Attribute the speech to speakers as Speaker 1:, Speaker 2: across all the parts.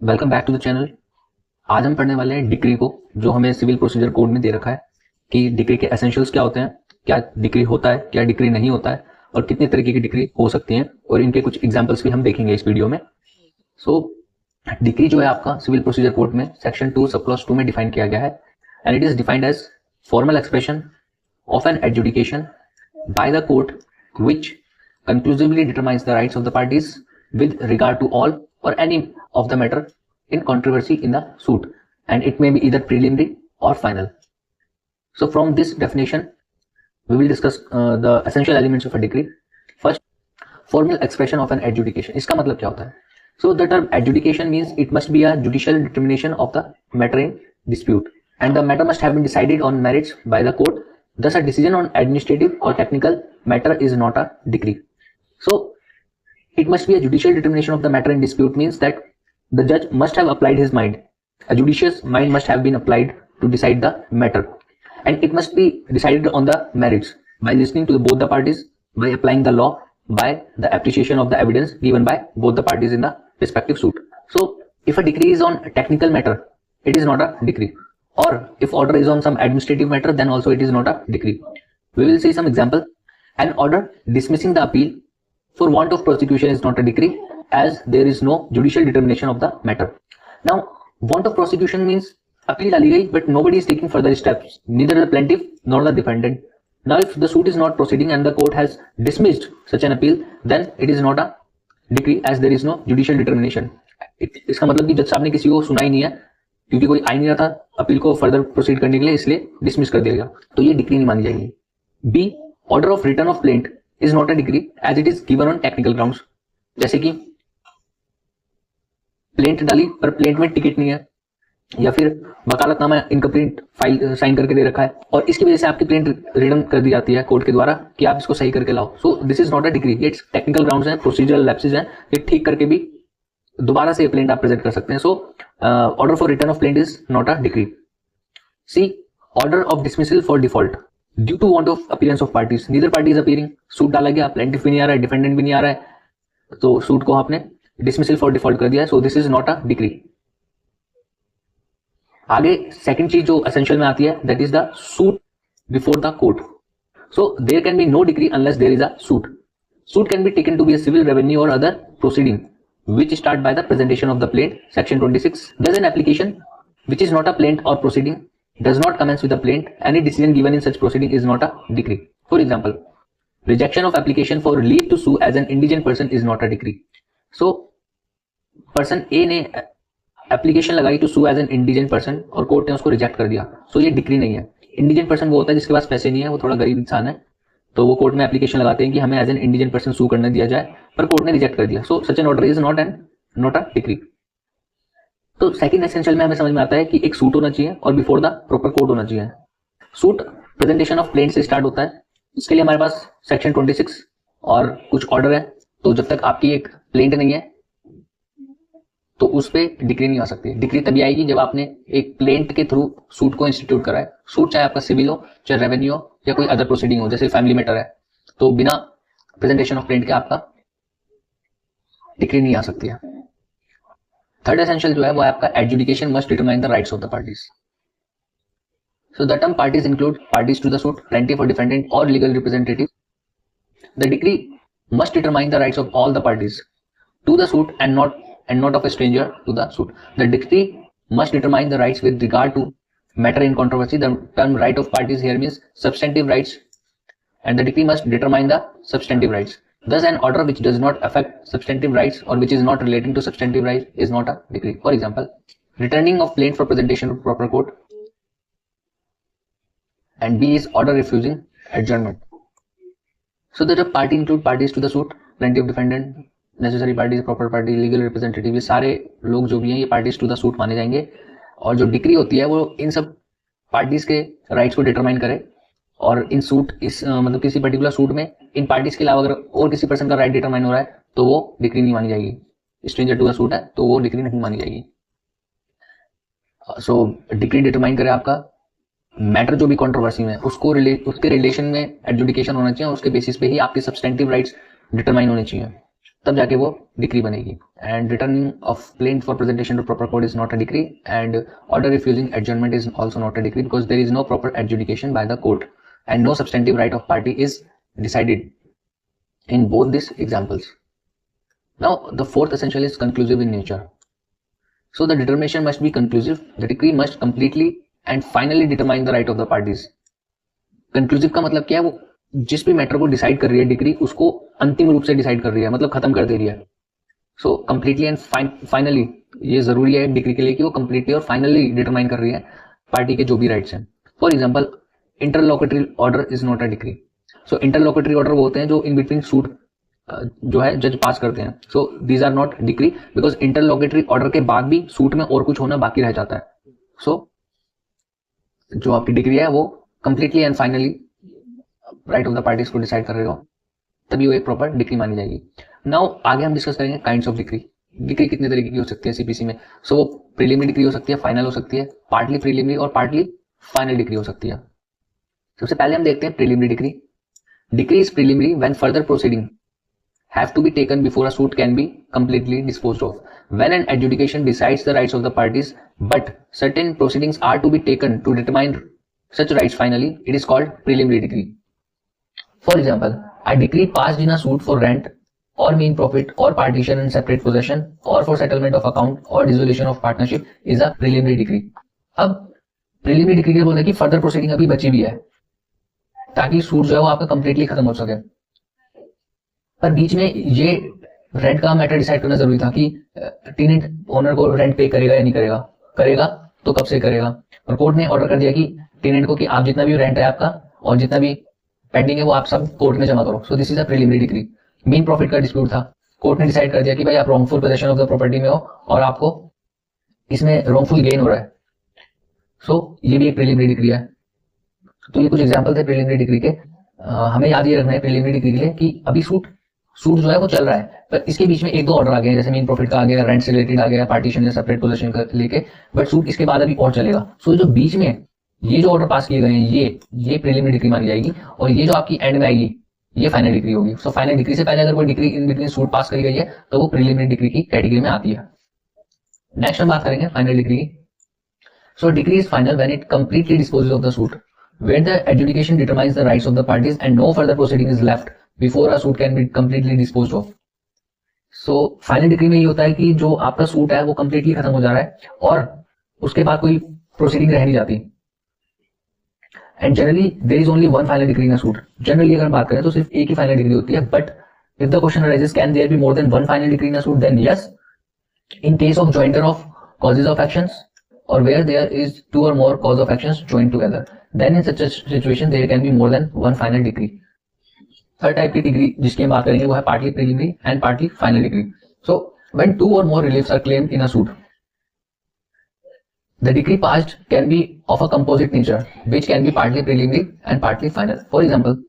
Speaker 1: Welcome back to the channel. आज हम पढ़ने वाले हैं डिक्री को, जो हमें सिविल प्रोसीजर कोड में दे रखा है कि डिक्री के एसेंशियल्स क्या होते हैं, क्या डिक्री होता है, क्या डिक्री नहीं होता है और कितने तरीके की डिक्री हो सकती हैं, और इनके कुछ एग्जांपल्स भी हम देखेंगे इस वीडियो में। सो डिक्री जो है आपका सिविल प्रोसीजर कोड में सेक्शन 2 सब क्लॉज 2 में डिफाइन किया गया है, and it is defined as formal expression of an adjudication by the court which conclusively determines the rights of the parties with regard to all or any of the matter in controversy in the suit, and it may be either preliminary or final. So from this definition we will discuss the essential elements of a decree. First, formal expression of an adjudication. इसका मतलब क्या होता है? So the term adjudication means it must be a judicial determination of the matter in dispute, and the matter must have been decided on merits by the court. Thus a decision on administrative or technical matter is not a decree. So it must be a judicial determination of the matter in dispute means that the judge must have applied his mind. A judicious mind must have been applied to decide the matter, and it must be decided on the merits by listening to both the parties, by applying the law, by the appreciation of the evidence given by both the parties in the respective suit. So if a decree is on a technical matter, it is not a decree, or if order is on some administrative matter, then also it is not a decree. We will see some example. An order dismissing the appeal for want of prosecution is not a decree, as there is no judicial determination of the matter. Now want of prosecution means appeal डाली गई but nobody is taking further steps, neither the plaintiff nor the defendant. Now if the suit is not proceeding and the court has dismissed such an appeal, then it is not a decree, as there is no judicial determination. इसका मतलब कि जज साहब ने किसी को सुना ही नहीं है, क्योंकि कोई आ ही नहीं रहा था अपील को फर्दर प्रोसीड करने के लिए, इसलिए डिसमिस कर दिया गया, तो ये डिक्री नहीं मानी जाएगी. B, order of return of plaint is not a decree as it is given on technical grounds. जैसे कि प्लेंट डाली पर प्लेंट में टिकट नहीं है, या फिर वकालतनामा इनकम्प्लीट फाइल साइन करके दे रखा है और इसकी वजह से आपकी प्लेंट रिटर्न कर दी जाती है कोर्ट के द्वारा कि आप इसको सही करके लाओ. सो this is not a decree. ये टेक्निकल ग्राउंड्स हैं, प्रोसीजरल लैप्सेस हैं, ये ठीक करके भी दोबारा से प्लेंट आप प्रेजेंट कर सकते हैं. So order for return of plaint is not a decree. C, order of dismissal for default due to want of appearance of parties. Neither party is appearing. Suit डाला गया, प्लेंटिफ भी नहीं आ रहा है, डिफेंडेंट भी नहीं आ रहा है, तो सूट को आपने डिसमिसल फॉर डिफॉल्ट कर दिया है. So this is not a decree. आगे सेकंड चीज जो एसेंशियल में आती है, that is the suit before the court. So there can be no decree unless there is a suit. Suit can be taken to be a civil, revenue or other proceeding which start by the presentation of the plaint. Section 26. Thus an application which is not a plaint or proceeding does not commence with a plaint. Any decision given in such proceeding is not a decree. For example, rejection of application for leave to sue as an indigent person is not a decree. So person A ने application लगाई to sue as an indigent person और court ने उसको reject कर दिया. सो ये decree नहीं है. इंडिजेंट पर्सन वो होता है जिसके पास पैसे नहीं है, वो थोड़ा गरीब इंसान है, तो वो कोर्ट में एप्लीकेशन लगाते हैं कि हमें as an indigent person sue करने दिया जाए, पर कोर्ट ने रिजेक्ट कर दिया. So such an order is not a decree. तो सेकंड एसेंशियल में हमें समझ में आता है कि एक सूट होना चाहिए और बिफोर द प्रॉपर कोर्ट होना चाहिए. सूट प्रेजेंटेशन ऑफ प्लेंट से स्टार्ट होता है. इसके लिए हमारे पास सेक्शन 26 और कुछ ऑर्डर है. तो जब तक आपकी एक प्लेंट नहीं है तो उस पर डिक्री नहीं आ सकती. डिक्री तभी आएगी जब आपने एक प्लेंट के थ्रू सूट को इंस्टीट्यूट करा है. सूट चाहे आपका सिविल हो, चाहे रेवेन्यू हो, या कोई अदर प्रोसीडिंग हो, जैसे फैमिली मैटर है, तो बिना प्रेजेंटेशन ऑफ प्लेंट के आपका डिक्री नहीं आ सकती है. थर्ड एसेंशियल जो है वो है आपका adjudication must determine the rights of the parties. So the term parties include parties to the suit, plaintiff और डिफेंडेंट और legal representative. The decree must determine the rights of all the parties to the suit and not of a stranger to the suit. The decree must determine the rights with regard to matter in controversy. The term right of parties here means substantive rights, and the decree must determine the substantive rights. Thus an order which does not affect substantive rights or which is not relating to substantive rights is not a decree. For example, returning of plaint for presentation to proper court, and B is order refusing adjournment. So the party include parties to the suit, plaintiff, defendant, necessary parties, proper party, legal representative, ये सारे लोग जो भी हैं ये parties to the suit माने जाएंगे. और जो डिक्री होती है वो इन सब पार्टीज के राइट्स को डिटरमाइन करे. और इन सूट मतलब किसी पर्टिकुलर सूट में इन पार्टीज के अलावा अगर और किसी पर्सन का राइट डिटरमाइन हो रहा है तो वो डिक्री नहीं मानी जाएगी. स्ट्रेंजर टू द सूट है तो वो डिक्री नहीं मानी जाएगी. सो डिक्री डिटरमाइन करे आपका मैटर जो भी कंट्रोवर्सी में उसके रिलेशन में एडजुडिकेशन होना चाहिए, और उसके बेसिस पे ही आपके सब्सटेंटिव राइट्स डिटरमाइन होने चाहिए. तब जाके वो डिक्री बनेगी। And returning of plaint for presentation to proper court is not a decree, and order refusing adjournment is also not a decree because there is no proper adjudication by the court and no substantive right of party is decided in both these examples. Now the fourth essential is conclusive in nature. So the determination must be conclusive. The decree must completely and finally determine the right of the parties. Conclusive का मतलब क्या है? वो जिस भी matter को decide कर रही है डिक्री, उसको अंतिम रूप से डिसाइड कर रही है, मतलब खत्म कर दे रही है। सो कंप्लीटली एंड फाइनली, ये जरूरी है डिक्री के लिए कि वो कंप्लीटली और फाइनली डिटरमाइन कर रही है पार्टी के जो भी राइट्स हैं। For example, interlocutory order is not a decree. So interlocutory order वो होते हैं जो इन बिटवीन सूट जो है जज पास करते हैं। So these are not decree because interlocutory order के बाद भी सूट में और कुछ होना बाकी रह जाता है। सो जो आपकी डिक्री है वो completely and finally right of the parties को डिसाइड कर रहे हो, तभी वो एक प्रॉपर डिक्री मानी जाएगी। नाउ आगे हम डिस्कस करेंगे काइंड्स ऑफ डिक्री। डिक्री कितने तरीके की हो सकती है सीपीसी में। सो वो प्रीलिमिनरी डिक्री हो सकती है, फाइनल हो सकती है, पार्टली प्रीलिमिनरी और पार्टली फाइनल डिक्री हो सकती है। सबसे पहले हम देखते हैं preliminary decree. Decree is preliminary when further proceeding have to be taken before a suit can be completely disposed of. When an adjudication decides the rights of the parties, but certain proceedings are to be taken to determine such rights finally, it is called preliminary decree. For example, a decree passed in a suit for rent or mean profit or partition and separate possession or for settlement of account or dissolution of partnership is a preliminary decree. अब preliminary decree के बोलते हैं कि further proceeding अभी बची भी है ताकि सूट जो है वो आपका कंप्लीटली खत्म हो सके। पर बीच में ये रेंट का मैटर डिसाइड करना जरूरी था कि टेनेंट ओनर को रेंट पे करेगा या नहीं करेगा, करेगा तो कब से करेगा। और कोर्ट ने ऑर्डर कर दिया कि टेनेंट को कि आप जितना भी रेंट है आपका और जितना भी पेंडिंग है वो आप सब कोर्ट में जमा करो। सो this is a preliminary decree. Main profit का डिस्प्यूट था, कोर्ट ने डिसाइड कर दिया कि भाई आप wrongful possession of the property में हो और आपको इसमें रॉन्गफुल गेन हो रहा है। सो ये भी एक प्रीलिमिनरी डिक्री है। तो ये कुछ एग्जांपल थे प्रीलिमिनरी डिक्री के। हमें याद ये रखना है प्रीलिमिनरी डिक्री के लिए कि अभी सूट जो है वो चल रहा है, पर इसके बीच में एक दो ऑर्डर आ गए, जैसे मेन प्रॉफिट का आ गया, रेंट से रिलेटेड आ गया, पार्टीशन या सेपरेट पोजीशन का लेके, बट सूट इसके बाद अभी और चलेगा। सो जो बीच में ये जो ऑर्डर पास किए गए हैं ये प्रीलिमिनरी डिक्री मानी जाएगी और ये जो आपकी एंड में आएगी ये फाइनल डिक्री होगी। सो फाइनल डिक्री से पहले अगर कोई डिक्री इन बिटवीन सूट पास करी गई है तो वो प्रीलिमिनरी डिक्री की कैटेगरी में आती है। नेक्स्ट हम बात करेंगे फाइनल डिक्री की। So decree is final when it completely disposes of the suit, where the adjudication determines the rights of the parties and no further proceeding is left before a suit can be completely disposed of. So final decree में ये होता है कि जो आपका suit है वो completely खत्म हो जा रहा है और उसके बाद कोई proceeding रह नहीं जाती। And generally there is only one final decree in a suit. Generally अगर बात करें तो सिर्फ एक ही final decree होती है, but if the question arises can there be more than one final decree in a suit, then yes. In case of jointer of causes of actions or where there is two or more cause of actions joined together, then in such a situation there can be more than one final decree. Third type की degree जिसकी हम बात करेंगे वो है partly preliminary and partly final degree. So when two or more reliefs are claimed in a suit, the decree passed can be of a composite nature, which can be partly preliminary and partly final. For example,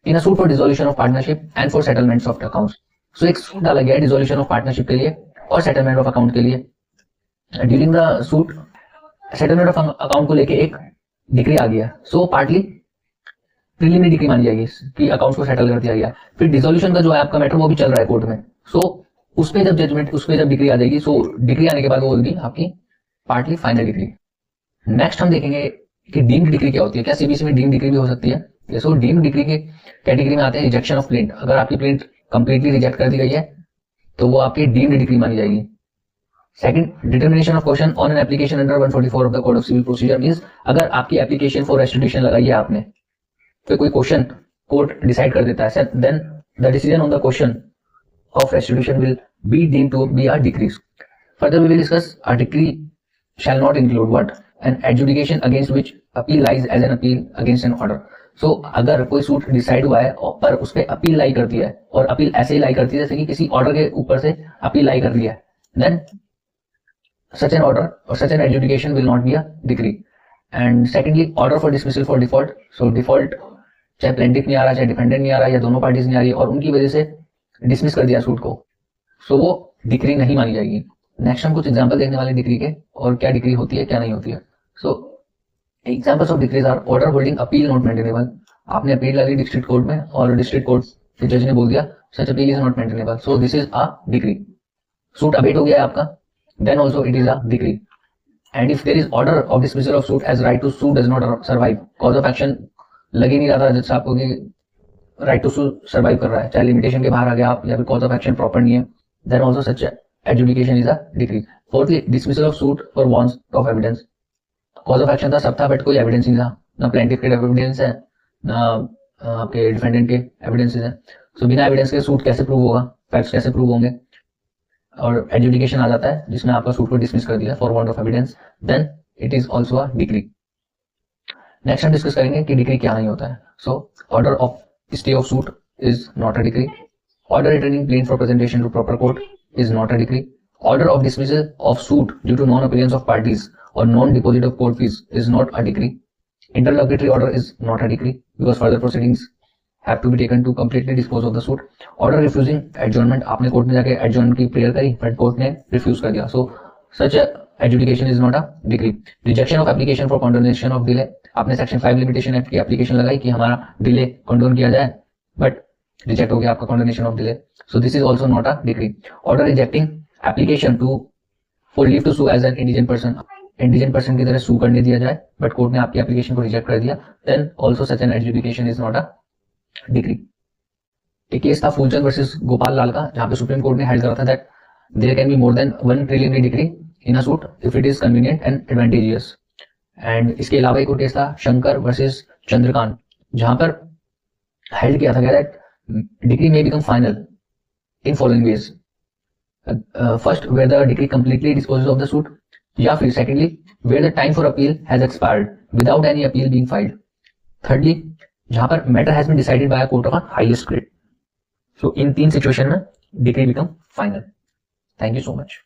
Speaker 1: in a suit for dissolution of partnership and for settlements of accounts. So एक suit डाला गया dissolution of partnership के लिए और settlement of account के लिए। During the suit settlement of account को लेके एक डिक्री आ गया, सो पार्टली प्रीलिमिनरी डिक्री मानी जाएगी कि अकाउंट को सेटल कर दिया गया। फिर डिसोल्यूशन का जो है आपका मैटर वो भी चल रहा है कोर्ट में, सो उस पे जब जजमेंट उस पे जब डिक्री आ जाएगी, सो डिक्री आने के बाद वो होगी आपकी पार्टली फाइनल डिक्री। नेक्स्ट हम देखेंगे कि डीम्ड डिक्री क्या होती है, क्या सीबीसी में डीम्ड डिक्री भी हो सकती है। सो डीम्ड डिक्री के कैटेगरी में आते हैं रिजेक्शन ऑफ प्लेंट। अगर आपकी प्लेंट कंप्लीटली रिजेक्ट कर दी गई है तो वो आपकी डीम्ड डिक्री मानी जाएगी। Second, determination of question on an application under 144 of the Code of Civil Procedure means अगर आपकी application for restitution लगाई है आपने, तो कोई क्वेश्चन कोर्ट डिसाइड कर देता है, then the decision on the question of restitution will be deemed to be a decree. Further, we will discuss a decree shall not include what an adjudication against which appeal lies as an appeal against an order. So अगर कोई suit decide हुआ है पर उस पर appeal लाई करती है और अपील ऐसे ही लाई करती है जैसे कि किसी ऑर्डर के ऊपर से अपील लाई कर रही है, then such an order or such an adjudication will not be a decree. And secondly, order for dismissal for default. So default चाहे प्लेंटिफ नहीं आ रहा, चाहे डिफेंडेंट नहीं आ रहा, या दोनों पार्टीज नहीं आ रही और उनकी वजह से डिसमिस कर दिया सूट को, सो वो डिक्री नहीं मानी जाएगी। नेक्स्ट हम कुछ एग्जांपल देखने वाले डिक्री के और क्या डिक्री होती है क्या नहीं होती है। So examples of decrees are order holding appeal not maintainable. आपने अपील डाली डिस्ट्रिक्ट कोर्ट में और डिस्ट्रिक्ट कोर्ट फिर जज ने बोल दिया such appeal is not maintainable, so this is a decree. Suit abate हो गया है आपका, then also it is a decree. And if there is order of dismissal of suit as right to sue does not survive, cause of action लग ही नहीं रहा था जज साहब को कि राइट टू सू सर्वाइव कर रहा है, चाहे लिमिटेशन के बाहर आ गया आप या फिर कॉज ऑफ एक्शन प्रॉपर नहीं है, then also such adjudication is a decree. Fourthly dismissal of suit for wants of evidence, cause of action था सब था बट कोई एविडेंस नहीं था, ना प्लेंटिफ के एविडेंस है ना आपके डिफेंडेंट के एविडेंसेस हैं। सो बिना एविडेंस के सूट कैसे प्रूव होगा, फैक्ट्स कैसे प्रूव होंगे, और एडजुडिकेशन आ जाता है जिसने आपका सूट को डिसमिस कर दिया for want of evidence, then it is also a decree. Next हम डिस्कस करेंगे कि डिक्री क्या नहीं होता है। So order of stay of suit is not a decree, order returning plaint for presentation to proper court is not a decree, order of dismissal of suit due to non appearance of parties or non-deposit of court fees is not a decree. Interlocutory order is not a decree because further proceedings have to be taken to completely dispose of the suit. Order refusing adjournment, आपने court में जाके adjourn की prayer करी but court ने refuse कर दिया, so such adjudication is not a decree. Rejection of application for condonation of delay, आपने section 5 limitation act की एप्लीकेशन लगाई कि हमारा डिले कंडोन किया जाए बट रिजेक्ट हो गया आपका condonation of delay, so this is also not a decree. Order rejecting application to for leave to sue as an indigent person, indigent person की तरह सू करने दिया जाए बट कोर्ट ने आपकी एप्लीकेशन को रिजेक्ट कर दिया, then also such an adjudication is not a decree. एक केस था फूलचंद वर्सेस गोपाल लाल का, जहां पे सुप्रीम कोर्ट ने हेल्ड करा था that there can be more than one preliminary decree in a suit if it is convenient and advantageous. And इसके अलावा एक और केस था शंकर वर्सेस चंद्रकांत, जहां पर हेल्ड किया था that decree may become final in following ways, first where the decree completely disposes of the suit, या फिर secondly where the time for appeal has expired without any appeal being filed, thirdly जहां पर matter has been decided by a court of highest grade. So in तीन situation में decree become final. Thank you so much.